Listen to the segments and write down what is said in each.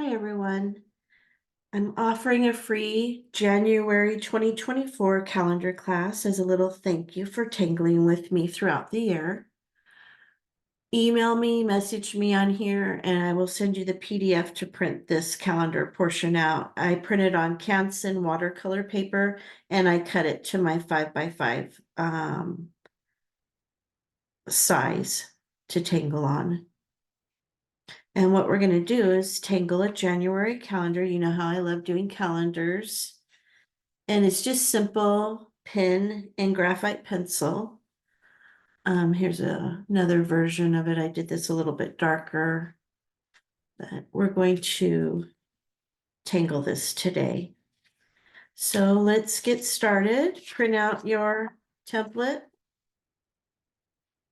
Hi, everyone. I'm offering a free January 2024 calendar class as a little thank you for tangling with me throughout the year. Email me, message me on here, and I will send you the PDF to print this calendar portion out. I printed on Canson watercolor paper and I cut it to my 5x5 size to tangle on. And what we're going to do is tangle a January calendar. You know how I love doing calendars. And it's just simple pen and graphite pencil. Here's another version of it. I did this a little bit darker, but we're going to tangle this today. So let's get started. Print out your template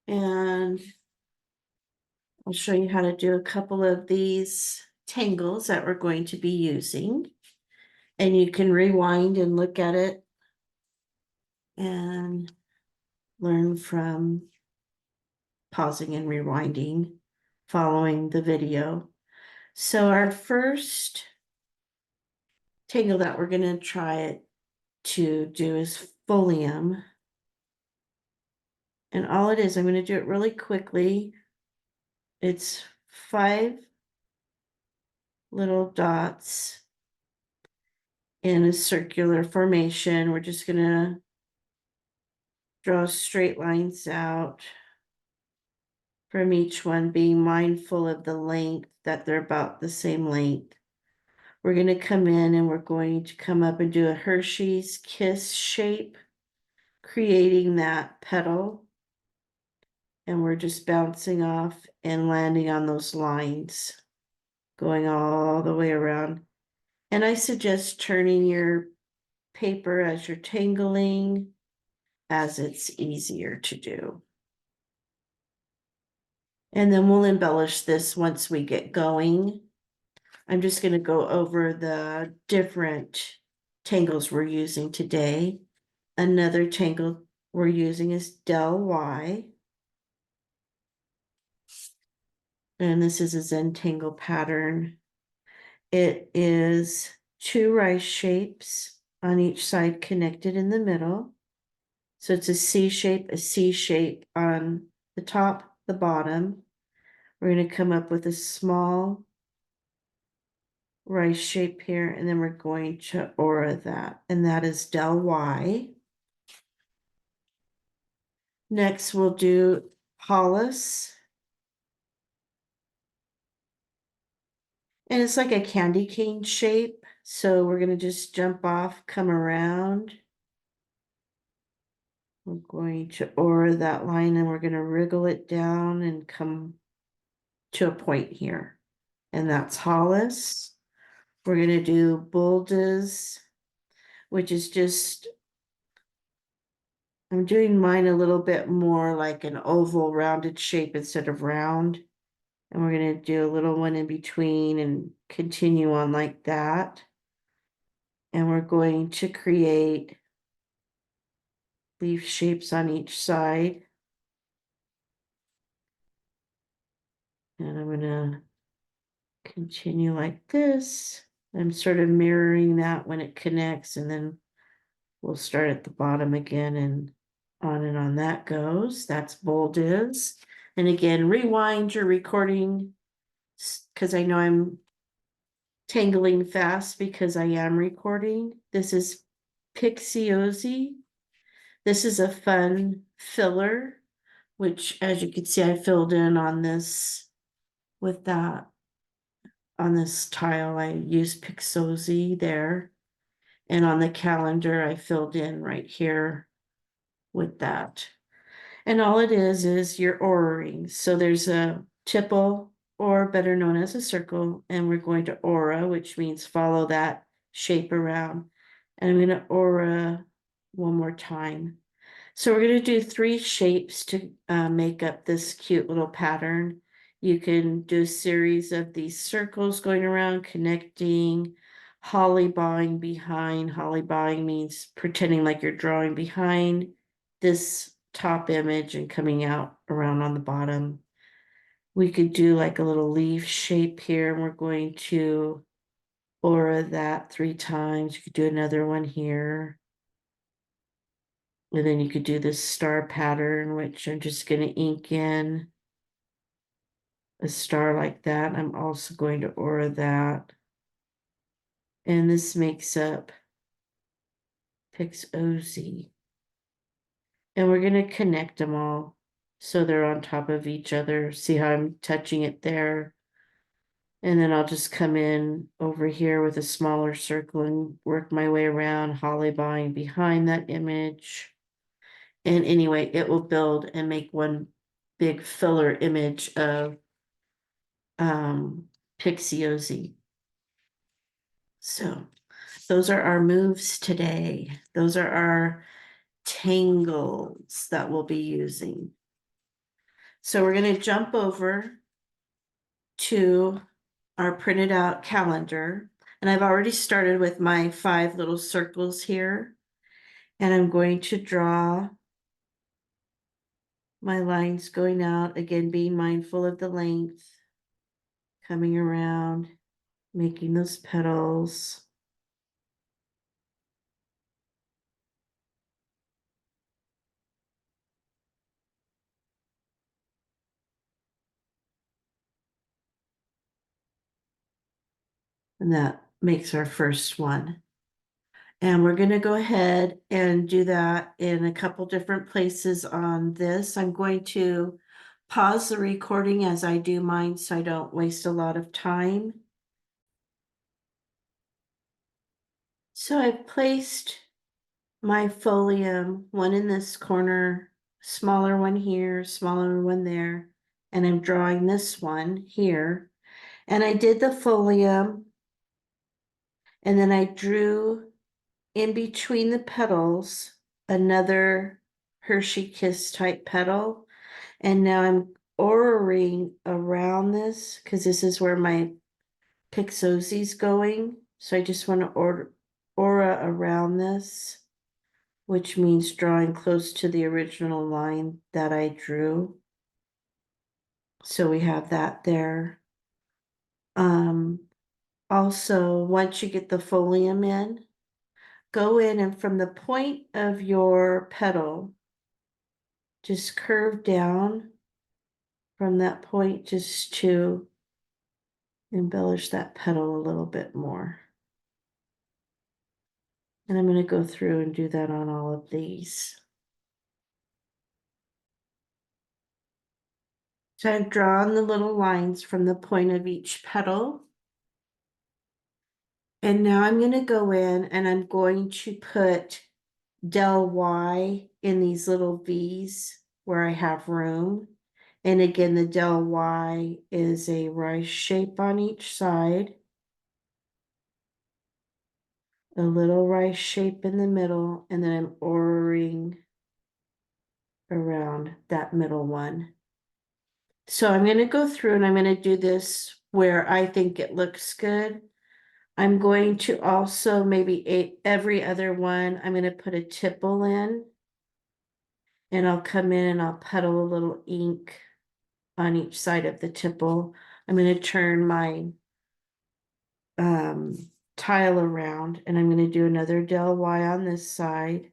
and I'll show you how to do a couple of these tangles that we're going to be using. And you can rewind and look at it and learn from pausing and rewinding following the video. So our first tangle that we're going to try to do is folium. And all it is, I'm going to do it really quickly. It's 5 little dots in a circular formation. We're just going to draw straight lines out from each one, being mindful of the length, that they're about the same length. We're going to come in and we're going to come up and do a Hershey's Kiss shape, creating that petal. And we're just bouncing off and landing on those lines, going all the way around. And I suggest turning your paper as you're tangling, as it's easier to do. And then we'll embellish this once we get going. I'm just going to go over the different tangles we're using today. Another tangle we're using is Del Y. And this is a Zentangle pattern. It is 2 rice shapes on each side connected in the middle. So it's a C shape on the top, the bottom. We're going to come up with a small rice shape here, and then we're going to aura that, and that is Del Y. Next, we'll do Hollis. And it's like a candy cane shape. So we're going to just jump off, come around. We're going to aura that line and we're going to wriggle it down and come to a point here. And that's Hollis. We're going to do Buldas, which is just, I'm doing mine a little bit more like an oval rounded shape instead of round. And we're going to do a little one in between and continue on like that. And we're going to create leaf shapes on each side. And I'm going to continue like this. I'm sort of mirroring that when it connects, and then we'll start at the bottom again and on that goes. That's bold is. And again, rewind your recording because I know I'm tangling fast because I am recording. This is Pixiosi. This is a fun filler, which as you can see, I filled in on this with that. On this tile, I used Pixosi there. And on the calendar, I filled in right here with that. And all it is your auraing. So there's a tipple, or better known as a circle, and we're going to aura, which means follow that shape around. And I'm going to aura one more time. So we're going to do 3 shapes to make up this cute little pattern. You can do a series of these circles going around, connecting, hollybawing behind. Hollybawing means pretending like you're drawing behind this top image and coming out around on the bottom. We could do like a little leaf shape here, and we're going to aura that 3 times. You could do another one here. And then you could do this star pattern, which I'm just going to ink in a star like that. I'm also going to aura that. And this makes up Pix OZ. And we're going to connect them all so they're on top of each other. See how I'm touching it there? And then I'll just come in over here with a smaller circle and work my way around, hollybuying behind that image. And anyway, it will build and make one big filler image of Pixie. So those are our moves today. Those are our tangles that we'll be using. So we're going to jump over to our printed out calendar. And I've already started with my 5 little circles here. And I'm going to draw my lines going out, again, being mindful of the length, coming around, making those petals. And that makes our first one. And we're going to go ahead and do that in a couple different places on this. I'm going to pause the recording as I do mine so I don't waste a lot of time. So I've placed my folium, one in this corner, smaller one here, smaller one there, and I'm drawing this one here. And I did the folium, and then I drew in between the petals another Hershey Kiss type petal. And now I'm auraing around this because this is where my Pixosie's going. So I just want to aura around this, which means drawing close to the original line that I drew. So we have that there. Also, once you get the folium in, go in and from the point of your petal, just curve down from that point just to embellish that petal a little bit more. And I'm going to go through and do that on all of these. So I've drawn the little lines from the point of each petal. And now I'm going to go in and I'm going to put del Y in these little V's where I have room. And again, the del Y is a rice shape on each side. A little rice shape in the middle, and then I'm oraing around that middle one. So I'm going to go through and I'm going to do this where I think it looks good. I'm going to also maybe every other one, I'm going to put a tipple in, and I'll come in and I'll petal a little ink on each side of the tipple. I'm going to turn my tile around, and I'm going to do another del Y on this side.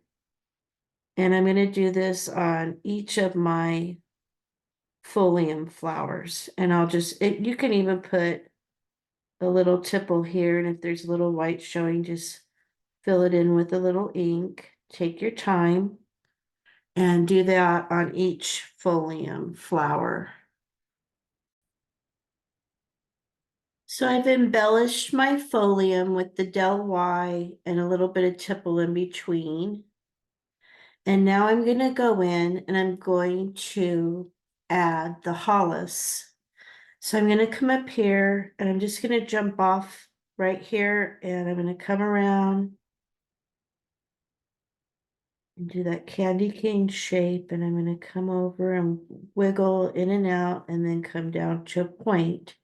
And I'm going to do this on each of my folium flowers. And I'll just, you can even put a little tipple here. And if there's a little white showing, just fill it in with a little ink. Take your time and do that on each folium flower. So I've embellished my folium with the del Y and a little bit of tipple in between. And now I'm going to go in and I'm going to add the hollis. So I'm going to come up here and I'm just going to jump off right here, and I'm going to come around and do that candy cane shape, and I'm going to come over and wiggle in and out and then come down to a point.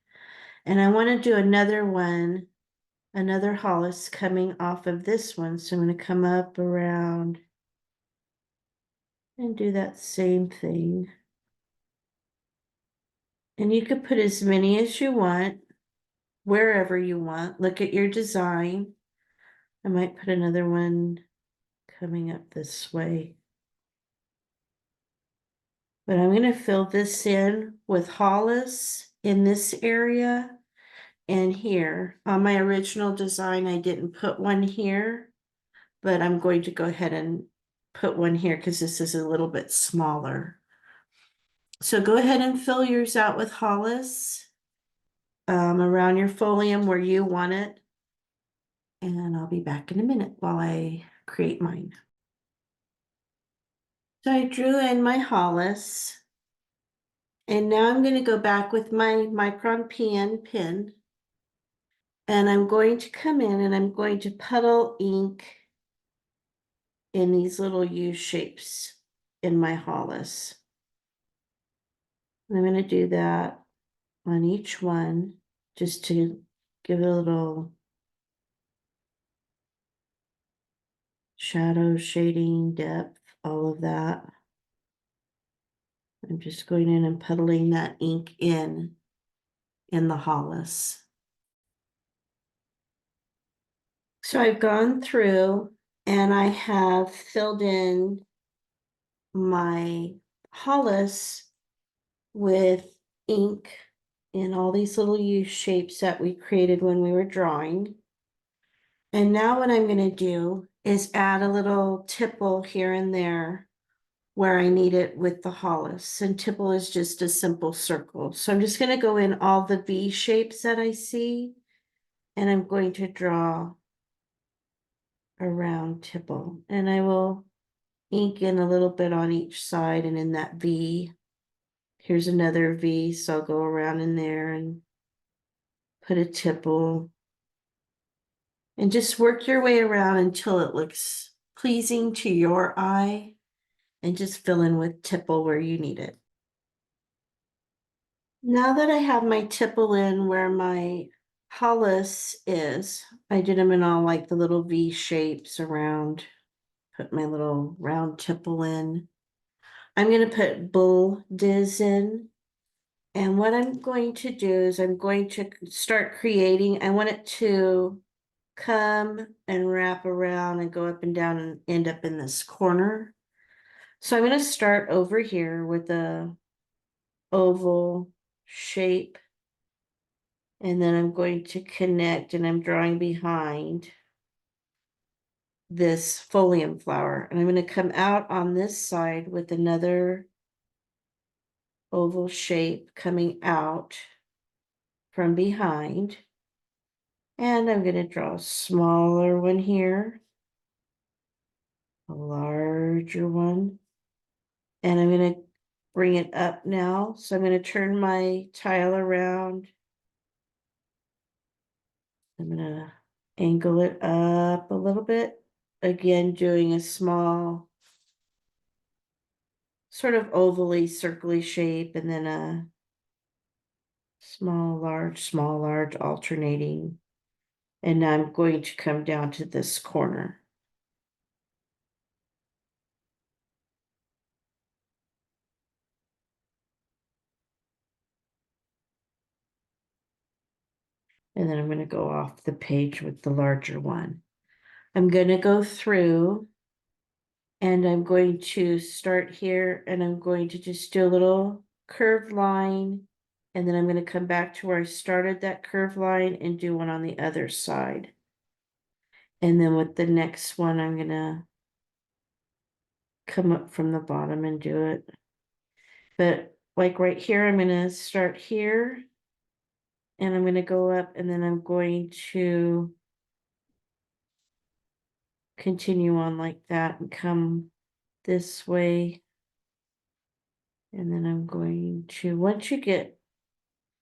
And I want to do another one, another hollis coming off of this one. So I'm going to come up around and do that same thing. And you could put as many as you want, wherever you want. Look at your design. I might put another one coming up this way. But I'm going to fill this in with hollis in this area and here. On my original design, I didn't put one here, but I'm going to go ahead and put one here because this is a little bit smaller. So go ahead and fill yours out with hollis around your folium where you want it. And I'll be back in a minute while I create mine. So I drew in my hollis. And now I'm going to go back with my Micron pen. And I'm going to come in and I'm going to puddle ink in these little U shapes in my hollis. I'm going to do that on each one just to give it a little shadow, shading, depth, all of that. I'm just going in and puddling that ink in the hollis. So I've gone through and I have filled in my hollis with ink in all these little U shapes that we created when we were drawing. And now what I'm going to do is add a little tipple here and there where I need it with the hollis. And tipple is just a simple circle. So I'm just going to go in all the V shapes that I see, and I'm going to draw a round tipple. And I will ink in a little bit on each side and in that V. Here's another V, so I'll go around in there and put a tipple. And just work your way around until it looks pleasing to your eye, and just fill in with tipple where you need it. Now that I have my tipple in where my hollis is, I did them in all like the little V shapes around, put my little round tipple in. I'm going to put bull diz in. And what I'm going to do is I'm going to start creating. I want it to come and wrap around and go up and down and end up in this corner. So I'm going to start over here with a oval shape. And then I'm going to connect, and I'm drawing behind this folium flower. And I'm going to come out on this side with another oval shape coming out from behind. And I'm going to draw a smaller one here, a larger one. And I'm going to bring it up now. So I'm going to turn my tile around. I'm going to angle it up a little bit. Again, doing a small, sort of ovally, circly shape, and then a small, large, alternating. And now I'm going to come down to this corner. And then I'm going to go off the page with the larger one. I'm going to go through and I'm going to start here, and I'm going to just do a little curved line. And then I'm going to come back to where I started that curved line and do one on the other side. And then with the next one, I'm going to come up from the bottom and do it. But like right here, I'm going to start here and I'm going to go up, and then I'm going to continue on like that and come this way. And then I'm going to, once you get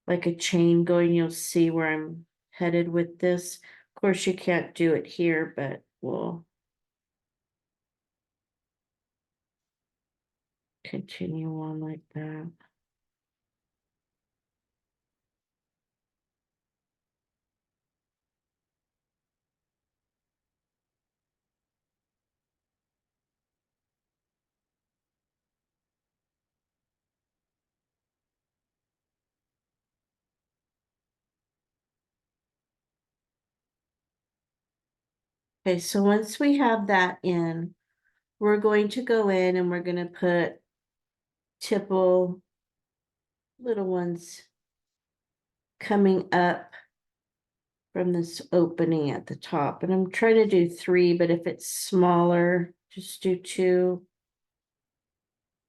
like a chain going, you'll see where I'm headed with this. Of course, you can't do it here, but we'll continue on like that. Okay, so once we have that in, we're going to go in and we're gonna put tipple little ones coming up from this opening at the top. And I'm trying to do 3, but if it's smaller, just do 2.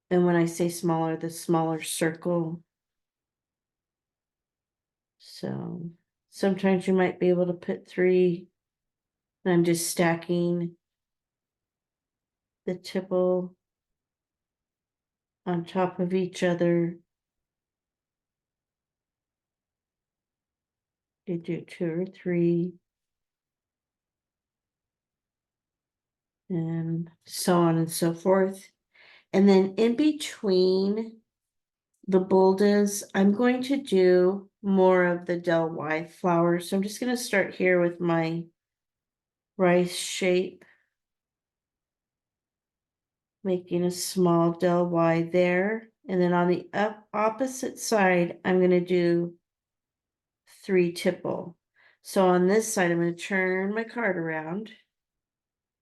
And when I say smaller, the smaller circle. So sometimes you might be able to put 3. And I'm just stacking the tipple on top of each other. You do 2 or 3. And so on and so forth. And then in between the boulders, I'm going to do more of the Del Y flower. So I'm just going to start here with my rice shape, making a small Del Y there. And then on the opposite side, I'm going to do 3 tipple. So on this side, I'm going to turn my card around,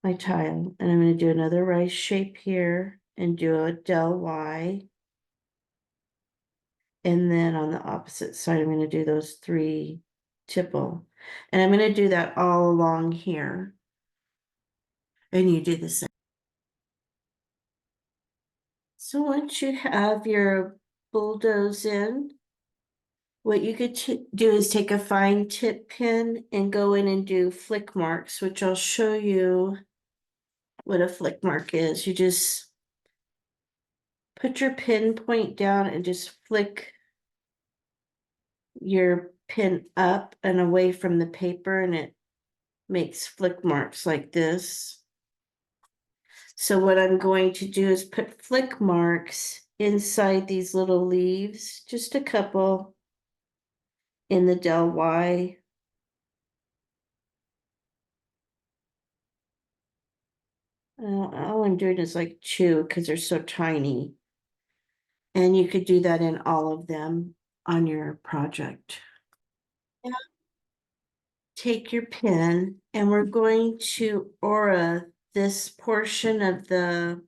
my tile, and I'm going to do another rice shape here and do a Del Y. And then on the opposite side, I'm going to do those 3 tipple. And I'm going to do that all along here. And you do the same. So once you have your bulldoze in, what you could do is take a fine tip pin and go in and do flick marks, which I'll show you what a flick mark is. You just put your pin point down and just flick your pin up and away from the paper, and it makes flick marks like this. So what I'm going to do is put flick marks inside these little leaves, just a couple in the Del Y. All I'm doing is like 2 because they're so tiny. And you could do that in all of them on your project. Now, take your pen and we're going to aura this portion of the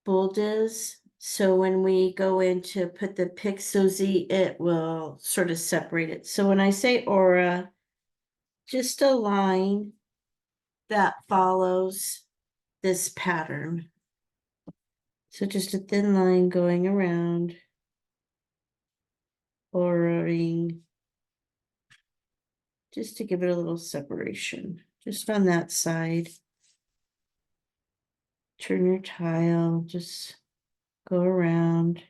boulders. So when we go in to put the Pixozy, it will sort of separate it. So when I say aura, just a line that follows this pattern. So just a thin line going around, auraing, just to give it a little separation, just on that side. Turn your tile, just go around.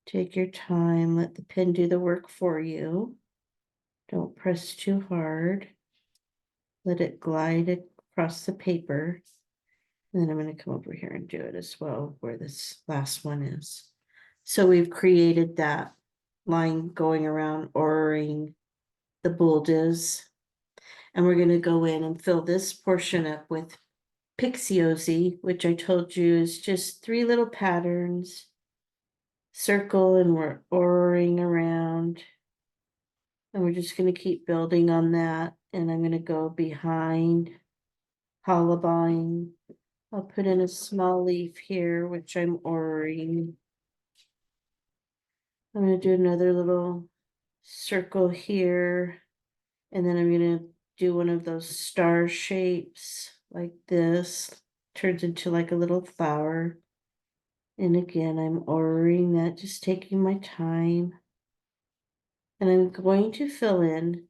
Take your time, let the pen do the work for you. Don't press too hard. Let it glide across the paper. And then I'm going to come over here and do it as well where this last one is. So we've created that line going around oraing the boulders. And we're going to go in and fill this portion up with Pixiozy, which I told you is just 3 little patterns. Circle, and we're oraing around. And we're just going to keep building on that. And I'm going to go behind Hollabine. I'll put in a small leaf here, which I'm oraing. I'm going to do another little circle here. And then I'm going to do one of those star shapes like this. Turns into like a little flower. And again, I'm oraing that, just taking my time. And I'm going to fill in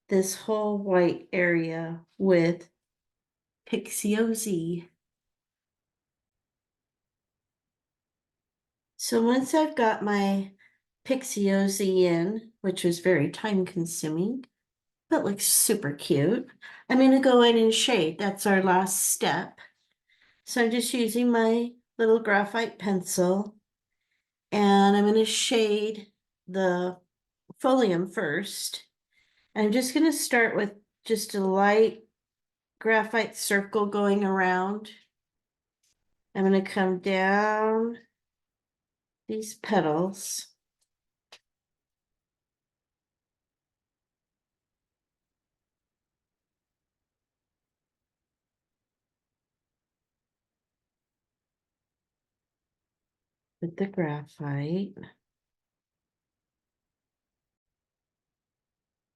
this whole white area with Pixiozy. So once I've got my Pixiozy in, which was very time consuming, but looks super cute, I'm going to go in and shade. That's our last step. So I'm just using my little graphite pencil and I'm going to shade the folium first. I'm just going to start with just a light graphite circle going around. I'm going to come down these petals. with the graphite.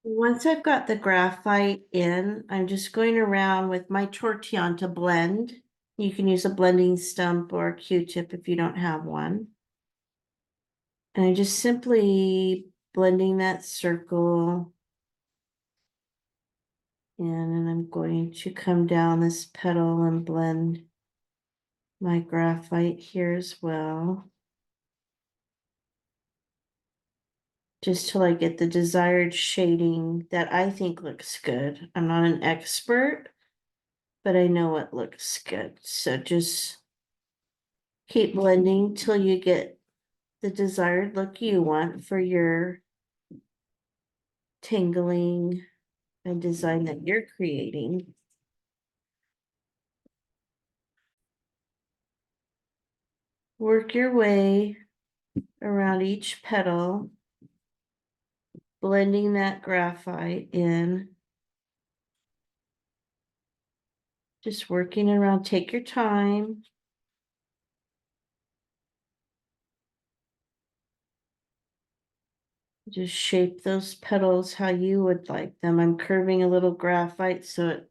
Once I've got the graphite in, I'm just going around with my tortillon to blend. You can use a blending stump or a Q-tip if you don't have one. And I'm just simply blending that circle. And then I'm going to come down this petal and blend my graphite here as well. Just till I get the desired shading that I think looks good. I'm not an expert, but I know it looks good. So just keep blending till you get the desired look you want for your tangling and design that you're creating. Work your way around each petal, blending that graphite in. Just working around, take your time. Just shape those petals how you would like them. I'm curving a little graphite so it,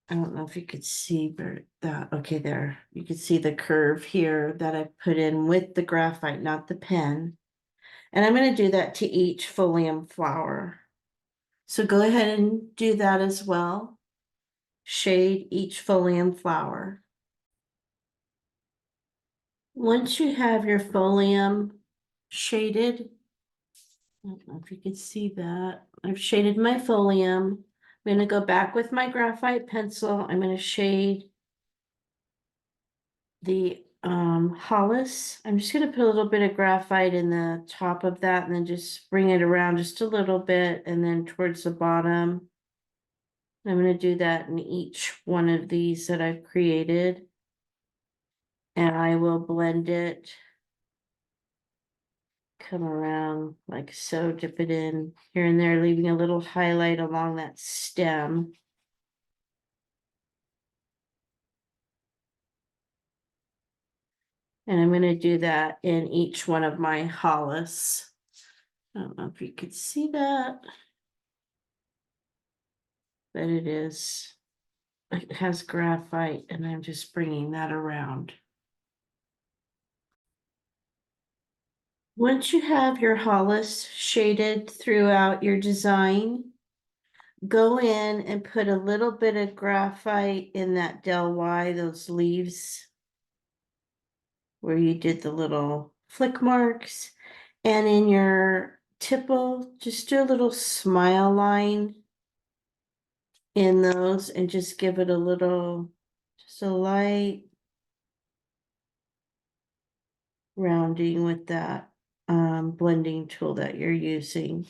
I don't know if you could see but that, okay, there. You can see the curve here that I put in with the graphite, not the pen. And I'm going to do that to each folium flower. So go ahead and do that as well. Shade each folium flower. Once you have your folium shaded, I don't know if you can see that. I've shaded my folium. I'm going to go back with my graphite pencil. I'm going to shade the hollis. I'm just going to put a little bit of graphite in the top of that and then just bring it around just a little bit and then towards the bottom. I'm going to do that in each one of these that I've created. And I will blend it. Come around like so, dip it in here and there, leaving a little highlight along that stem. And I'm going to do that in each one of my hollis. I don't know if you could see that, but it has graphite and I'm just bringing that around. Once you have your hollis shaded throughout your design, go in and put a little bit of graphite in that Del Y, those leaves where you did the little flick marks. And in your tipple, just do a little smile line in those and just give it a little, just a light rounding with that blending tool that you're using.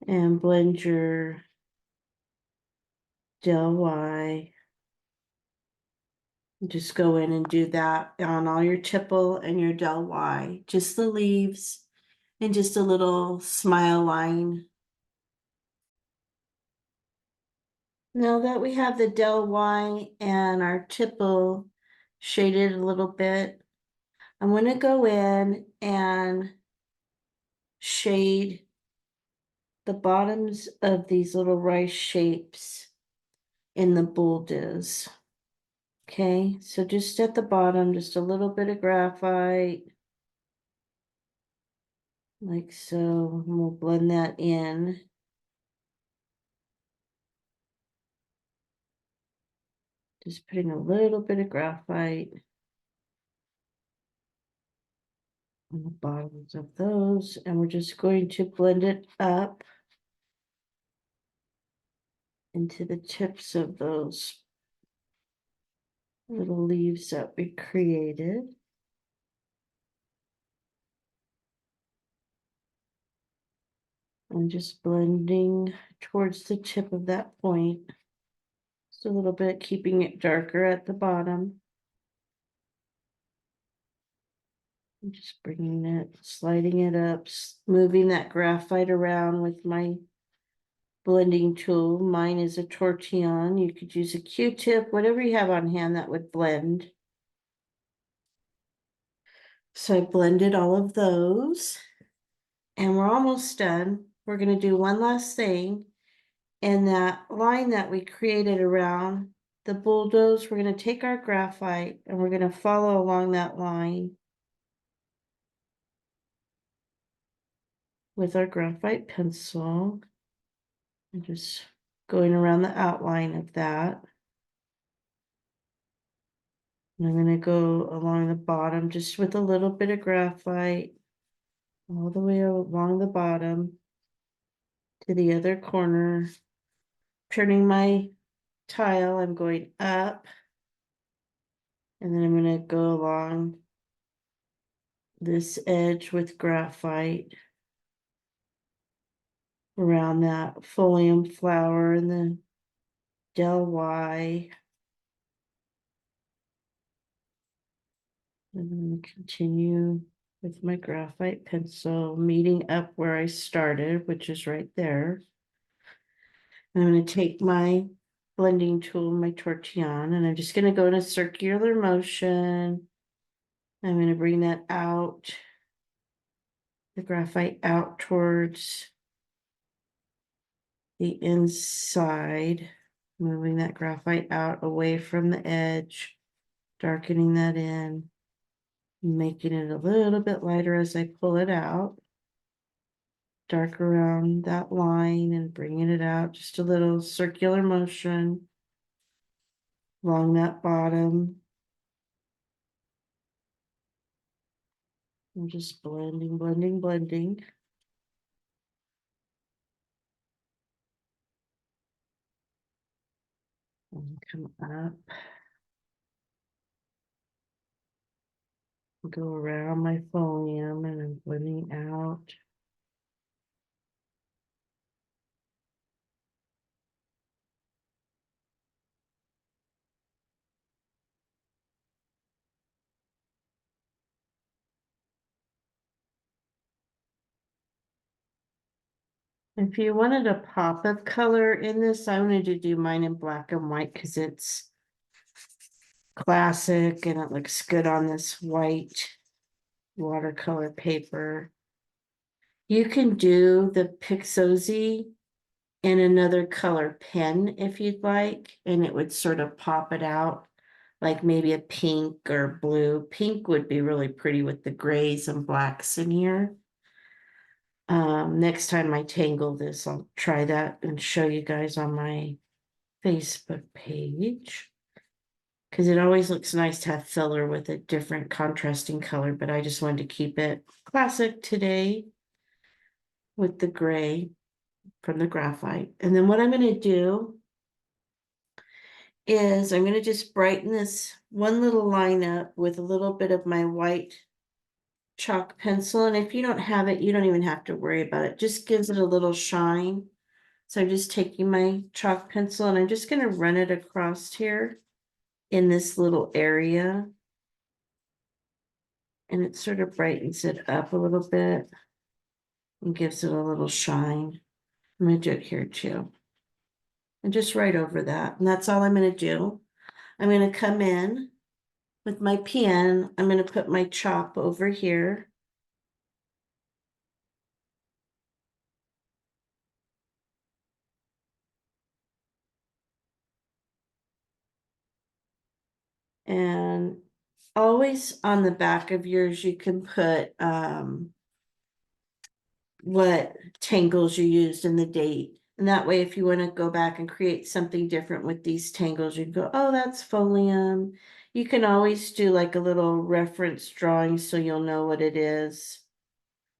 And blend your Del Y. Just go in and do that on all your tipple and your Del Y, just the leaves and just a little smile line. Now that we have the Del Y and our tipple shaded a little bit, I'm going to go in and shade the bottoms of these little rice shapes in the boulders. Okay, so just at the bottom, just a little bit of graphite, like so, and we'll blend that in. Just putting a little bit of graphite on the bottoms of those, and we're just going to blend it up into the tips of those little leaves that we created. I'm just blending towards the tip of that point. Just a little bit, keeping it darker at the bottom. I'm just bringing it, sliding it up, moving that graphite around with my blending tool. Mine is a tortillon. You could use a Q-tip, whatever you have on hand that would blend. So I blended all of those and we're almost done. We're gonna do one last thing. And that line that we created around the bulldoze, we're gonna take our graphite and we're gonna follow along that line with our graphite pencil. And just going around the outline of that. And I'm gonna go along the bottom just with a little bit of graphite all the way along the bottom to the other corner. Turning my tile, I'm going up, and then I'm gonna go along this edge with graphite around that folium flower and the del Y. And I'm gonna continue with my graphite pencil, meeting up where I started, which is right there. I'm gonna take my blending tool, my tortillon, and I'm just gonna go in a circular motion. I'm gonna bring that out, the graphite out towards the inside, moving that graphite out away from the edge, darkening that in, making it a little bit lighter as I pull it out. Dark around that line and bringing it out, just a little circular motion along that bottom. I'm just blending, blending, blending. And come up. Go around my folium and I'm blending out. If you wanted a pop of color in this, I wanted to do mine in black and white because it's classic and it looks good on this white watercolor paper. You can do the Pixozy in another color pen if you'd like, and it would sort of pop it out, like maybe a pink or blue. Pink would be really pretty with the grays and blacks in here. Next time I tangle this, I'll try that and show you guys on my Facebook page. Because it always looks nice to have filler with a different contrasting color, but I just wanted to keep it classic today with the gray from the graphite. And then what I'm going to do is I'm going to just brighten this one little line up with a little bit of my white chalk pencil. And if you don't have it, you don't even have to worry about it. Just gives it a little shine. So I'm just taking my chalk pencil and I'm just going to run it across here in this little area. And it sort of brightens it up a little bit and gives it a little shine. I'm going to do it here too. And just right over that. And that's all I'm going to do. I'm going to come in with my pen. I'm going to put my chalk over here. And always on the back of yours, you can put what tangles you used in the date. And that way, if you want to go back and create something different with these tangles, you can go, oh, that's folium. You can always do like a little reference drawing so you'll know what it is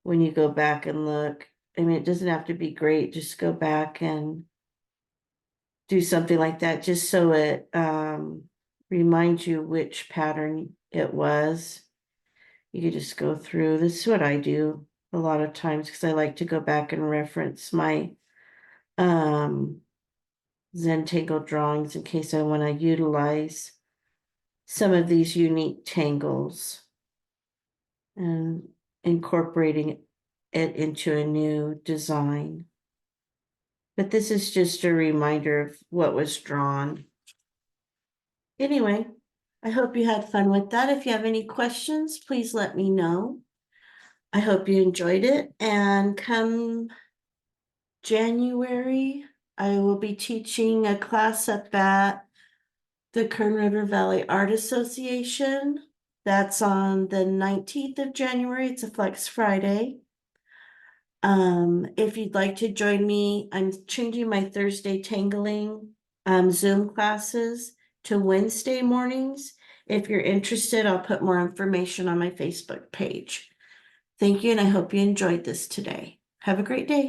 when you go back and look. I mean, it doesn't have to be great. Just go back and do something like that just so it reminds you which pattern it was. You could just go through. This is what I do a lot of times because I like to go back and reference my Zentangle drawings in case I want to utilize some of these unique tangles and incorporating it into a new design. But this is just a reminder of what was drawn. Anyway, I hope you had fun with that. If you have any questions, please let me know. I hope you enjoyed it, and come January, I will be teaching a class up at the Kern River Valley Art Association. That's on the 19th of January. It's a Flex Friday. If you'd like to join me, I'm changing my Thursday tangling Zoom classes to Wednesday mornings. If you're interested, I'll put more information on my Facebook page. Thank you, and I hope you enjoyed this today. Have a great day.